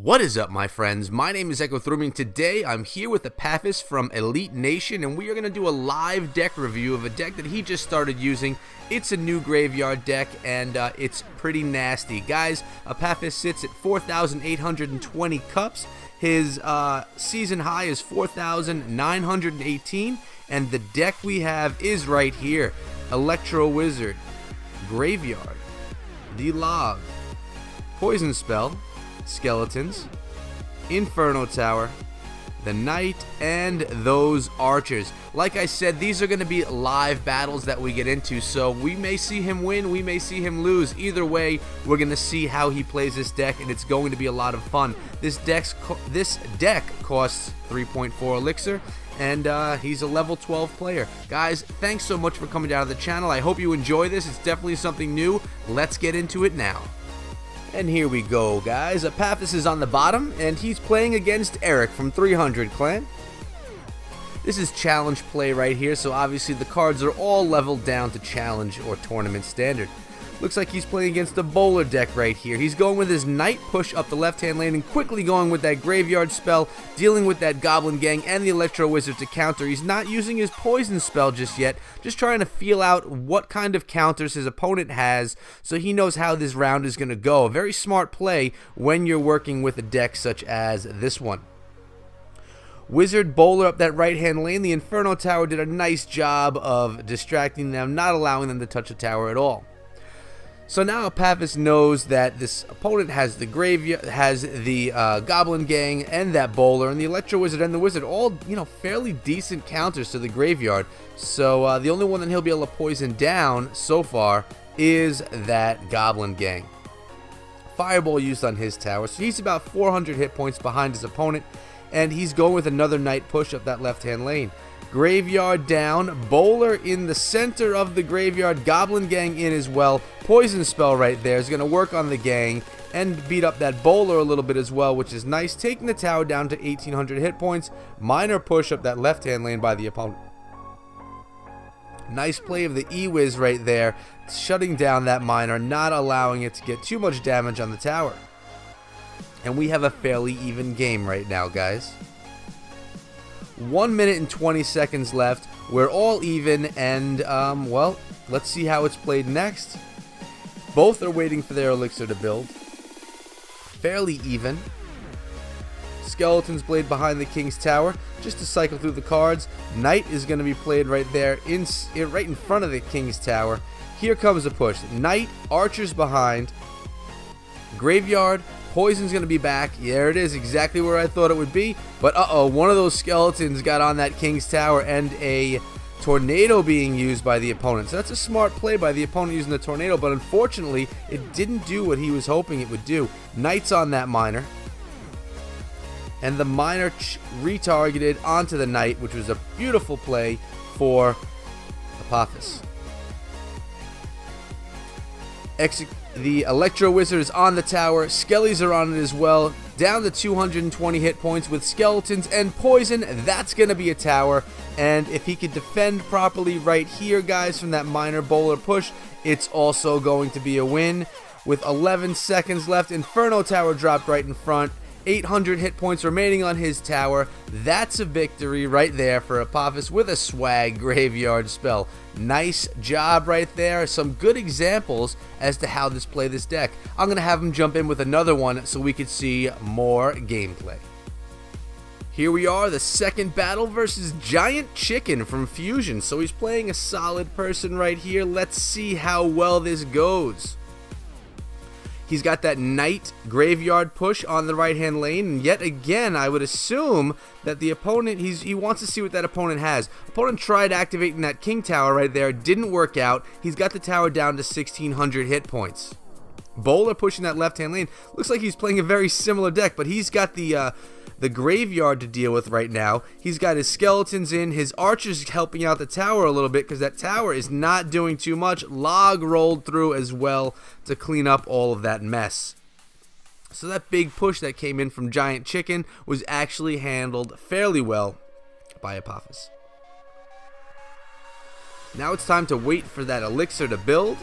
What is up, my friends? My name is Echo Thrumming. Today I'm here with Epaphras from Elite Nation, and we are going to do a live deck review of a deck that he just started using. It's a new graveyard deck, and it's pretty nasty. Guys, Epaphras sits at 4,820 cups. His season high is 4,918, and the deck we have is right here. Electro Wizard, Graveyard, the Log, Poison Spell, Skeletons, Inferno Tower, the Knight, and those Archers. Like I said, these are going to be live battles that we get into, so we may see him win, we may see him lose. Either way, we're going to see how he plays this deck, and it's going to be a lot of fun. This deck costs 3.4 elixir, and he's a level 12 player. Guys, thanks so much for coming down to the channel. I hope you enjoy this. It's definitely something new. Let's get into it now. And here we go, guys. Epaphras is on the bottom, and he's playing against Eric from 300 Clan. This is challenge play right here, so obviously the cards are all leveled down to challenge or tournament standard. Looks like he's playing against a bowler deck right here. He's going with his Knight push up the left-hand lane and quickly going with that Graveyard spell, dealing with that Goblin Gang and the Electro Wizard to counter. He's not using his Poison spell just yet, just trying to feel out what kind of counters his opponent has so he knows how this round is going to go. A very smart play when you're working with a deck such as this one. Wizard bowler up that right-hand lane. The Inferno Tower did a nice job of distracting them, not allowing them to touch the tower at all. So now Epaphras knows that this opponent has the Goblin Gang and that bowler, and the Electro Wizard and the Wizard, all fairly decent counters to the graveyard. So the only one that he'll be able to poison down so far is that Goblin Gang. Fireball used on his tower, so he's about 400 hit points behind his opponent, and he's going with another Knight push up that left-hand lane. Graveyard down, bowler in the center of the graveyard, Goblin Gang in as well. Poison spell right there is going to work on the gang and beat up that bowler a little bit as well, which is nice. Taking the tower down to 1,800 hit points. Minor push up that left-hand lane by the opponent. Nice play of the E-Wiz right there, shutting down that minor, not allowing it to get too much damage on the tower. And we have a fairly even game right now, guys. 1 minute and 20 seconds left. We're all even, and well, let's see how it's played next. Both are waiting for their elixir to build. Fairly even. Skeleton's Blade behind the King's Tower, just to cycle through the cards. Knight is going to be played right there, right in front of the King's Tower. Here comes a push. Knight, Archers behind. Graveyard. Poison's going to be back. There it is, exactly where I thought it would be. But one of those skeletons got on that King's Tower, and a tornado being used by the opponent. So that's a smart play by the opponent using the tornado, but unfortunately, it didn't do what he was hoping it would do. Knight's on that minor. And the minor retargeted onto the Knight, which was a beautiful play for Epaphras. The Electro Wizard is on the tower. Skellies are on it as well. Down to 220 hit points with Skeletons and Poison. That's going to be a tower. And if he could defend properly right here, guys, from that minor bowler push, it's also going to be a win. With 11 seconds left, Inferno Tower dropped right in front. 800 hit points remaining on his tower. That's a victory right there for Epaphras with a swag Graveyard spell. Nice job right there. Some good examples as to how to play this deck. I'm going to have him jump in with another one so we could see more gameplay. Here we are, the second battle versus Giant Chicken from Fusion. So he's playing a solid person right here. Let's see how well this goes. He's got that Knight Graveyard push on the right-hand lane, and yet again, I would assume that the opponent, he wants to see what that opponent has. Opponent tried activating that King Tower right there, didn't work out. He's got the tower down to 1,600 hit points. Bowler pushing that left-hand lane. Looks like he's playing a very similar deck, but he's got the graveyard to deal with right now. He's got his Skeletons in, his Archers helping out the tower a little bit because that tower is not doing too much. Log rolled through as well to clean up all of that mess. So that big push that came in from Giant Chicken was actually handled fairly well by Epaphras. Now it's time to wait for that elixir to build.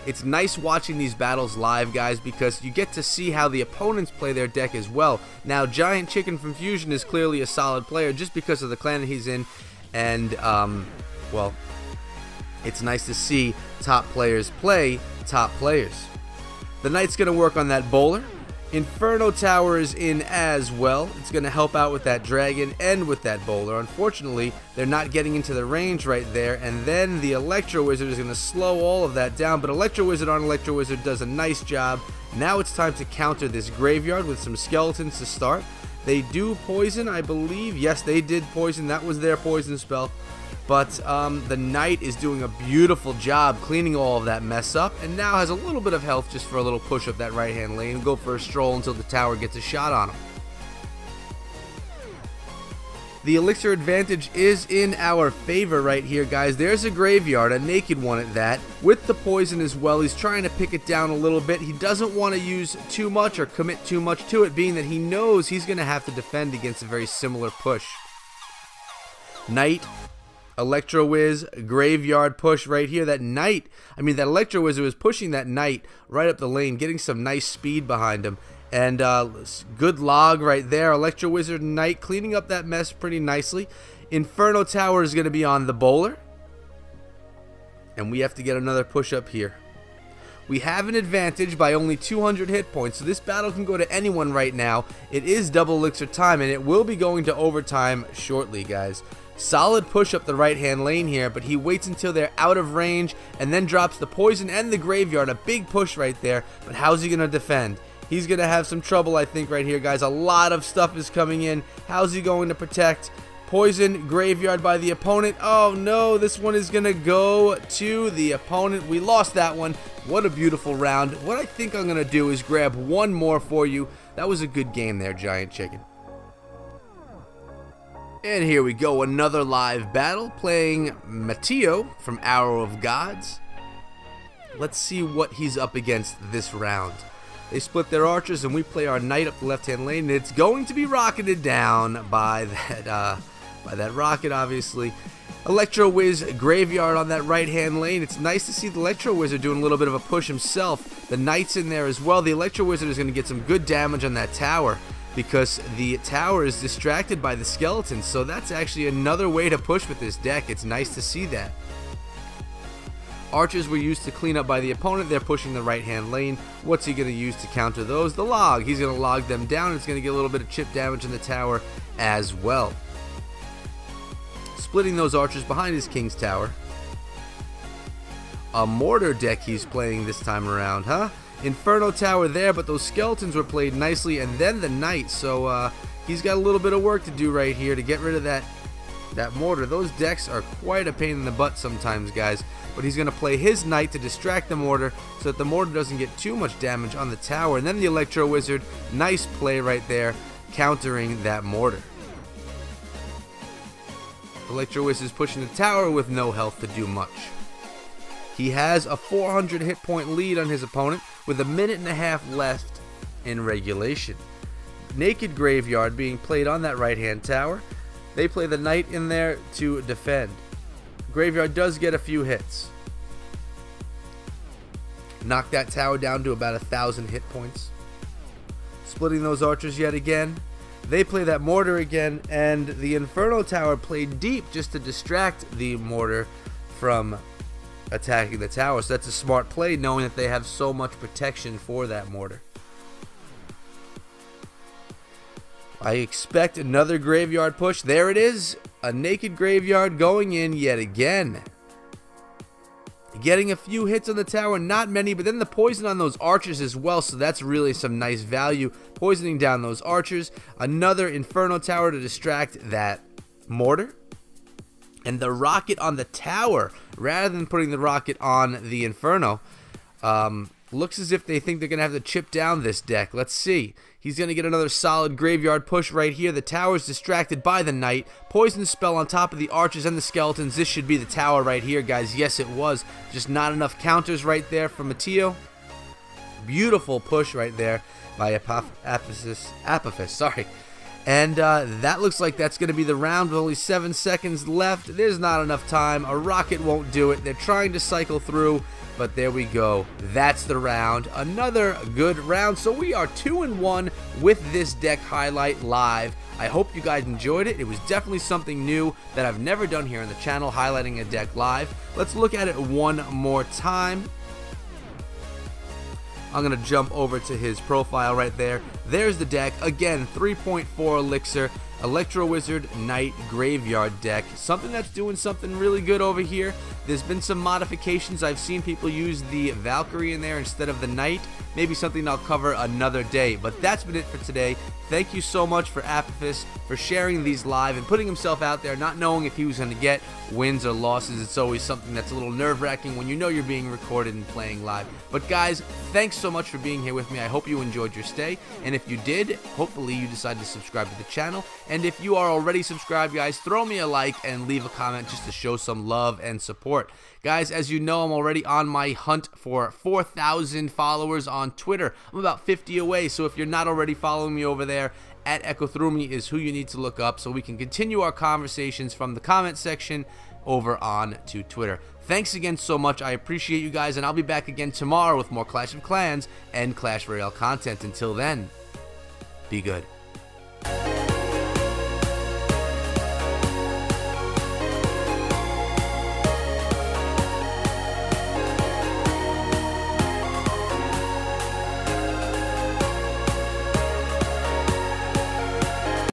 It's nice watching these battles live, guys, because you get to see how the opponents play their deck as well. Now, Giant Chicken from Fusion is clearly a solid player just because of the clan that he's in, and, well, it's nice to see top players play top players. The Knight's going to work on that bowler. Inferno Tower is in as well. It's going to help out with that dragon and with that bowler. Unfortunately, they're not getting into the range right there, and then the Electro Wizard is going to slow all of that down, but Electro Wizard on Electro Wizard does a nice job. Now it's time to counter this graveyard with some skeletons to start. They do poison, I believe. Yes, they did poison. That was their poison spell. But the Knight is doing a beautiful job cleaning all of that mess up, and now has a little bit of health just for a little push up that right-hand lane and go for a stroll until the tower gets a shot on him. The elixir advantage is in our favor right here, guys. There's a graveyard, a naked one at that, with the poison as well. He's trying to pick it down a little bit. He doesn't want to use too much or commit too much to it, being that he knows he's going to have to defend against a very similar push. Knight, Electro Wiz, graveyard push right here. That Knight, I mean, that Electro Wizard was pushing that Knight right up the lane, getting some nice speed behind him. And good log right there. Electro Wizard and Knight cleaning up that mess pretty nicely. Inferno Tower is going to be on the bowler. And we have to get another push up here. We have an advantage by only 200 hit points, so this battle can go to anyone right now. It is double elixir time, and it will be going to overtime shortly, guys. Solid push up the right-hand lane here, but he waits until they're out of range and then drops the poison and the graveyard. A big push right there, but how's he going to defend? He's going to have some trouble, I think, right here, guys. A lot of stuff is coming in. How's he going to protect? Poison, graveyard by the opponent. Oh, no, this one is going to go to the opponent. We lost that one. What a beautiful round. What I think I'm going to do is grab one more for you. That was a good game there, Giant Chicken. And here we go, another live battle, playing Matteo from Arrow of Gods. Let's see what he's up against this round. They split their archers, and we play our Knight up the left-hand lane, and it's going to be rocketed down by that rocket, obviously. Electro Wiz, graveyard on that right-hand lane. It's nice to see the Electro Wizard doing a little bit of a push himself. The Knight's in there as well. The Electro Wizard is going to get some good damage on that tower, because the tower is distracted by the skeletons, so that's actually another way to push with this deck. It's nice to see that. Archers were used to clean up by the opponent. They're pushing the right-hand lane. What's he going to use to counter those? The log. He's going to log them down. It's going to get a little bit of chip damage in the tower as well. Splitting those archers behind his King's Tower. A mortar deck he's playing this time around, huh? Inferno Tower there, but those skeletons were played nicely, and then the Knight, so he's got a little bit of work to do right here to get rid of that mortar. Those decks are quite a pain in the butt sometimes, guys, but he's going to play his Knight to distract the mortar so that the mortar doesn't get too much damage on the tower, and then the Electro Wizard, nice play right there, countering that mortar. Electro Wizard is pushing the tower with no health to do much. He has a 400 hit point lead on his opponent with a minute and a half left in regulation. Naked graveyard being played on that right-hand tower. They play the Knight in there to defend. Graveyard does get a few hits. Knock that tower down to about 1,000 hit points. Splitting those archers yet again. They play that mortar again, and the Inferno Tower played deep just to distract the mortar from attacking the tower. So that's a smart play, knowing that they have so much protection for that mortar. I expect another graveyard push. There it is. A naked graveyard going in yet again. Getting a few hits on the tower, not many, but then the poison on those archers as well, so that's really some nice value. Poisoning down those archers. Another Inferno Tower to distract that mortar. And the rocket on the tower, rather than putting the rocket on the Inferno, looks as if they think they're going to have to chip down this deck. Let's see. He's going to get another solid graveyard push right here. The tower's distracted by the Knight. Poison spell on top of the archers and the skeletons. This should be the tower right here, guys. Yes, it was. Just not enough counters right there from Matteo. Beautiful push right there by Apophis. Sorry. And that looks like that's going to be the round with only 7 seconds left. There's not enough time. A rocket won't do it. They're trying to cycle through, but there we go. That's the round. Another good round. So we are 2-1 with this deck highlight live. I hope you guys enjoyed it. It was definitely something new that I've never done here on the channel, highlighting a deck live. Let's look at it one more time. I'm going to jump over to his profile right there. There's the deck. Again, 3.4 elixir, Electro Wizard Knight Graveyard deck. Something that's doing something really good over here. There's been some modifications. I've seen people use the Valkyrie in there instead of the Knight. Maybe something I'll cover another day. But that's been it for today. Thank you so much for Apophis for sharing these live and putting himself out there, not knowing if he was going to get wins or losses. It's always something that's a little nerve-wracking when you know you're being recorded and playing live. But guys, thanks so much for being here with me. I hope you enjoyed your stay. And if you did, hopefully you decided to subscribe to the channel. And if you are already subscribed, guys, throw me a like and leave a comment just to show some love and support. Guys, as you know, I'm already on my hunt for 4,000 followers on Twitter. I'm about 50 away, so if you're not already following me over there, at @EchoThroughMe is who you need to look up so we can continue our conversations from the comment section over on to Twitter. Thanks again so much. I appreciate you guys, and I'll be back again tomorrow with more Clash of Clans and Clash Royale content. Until then, be good.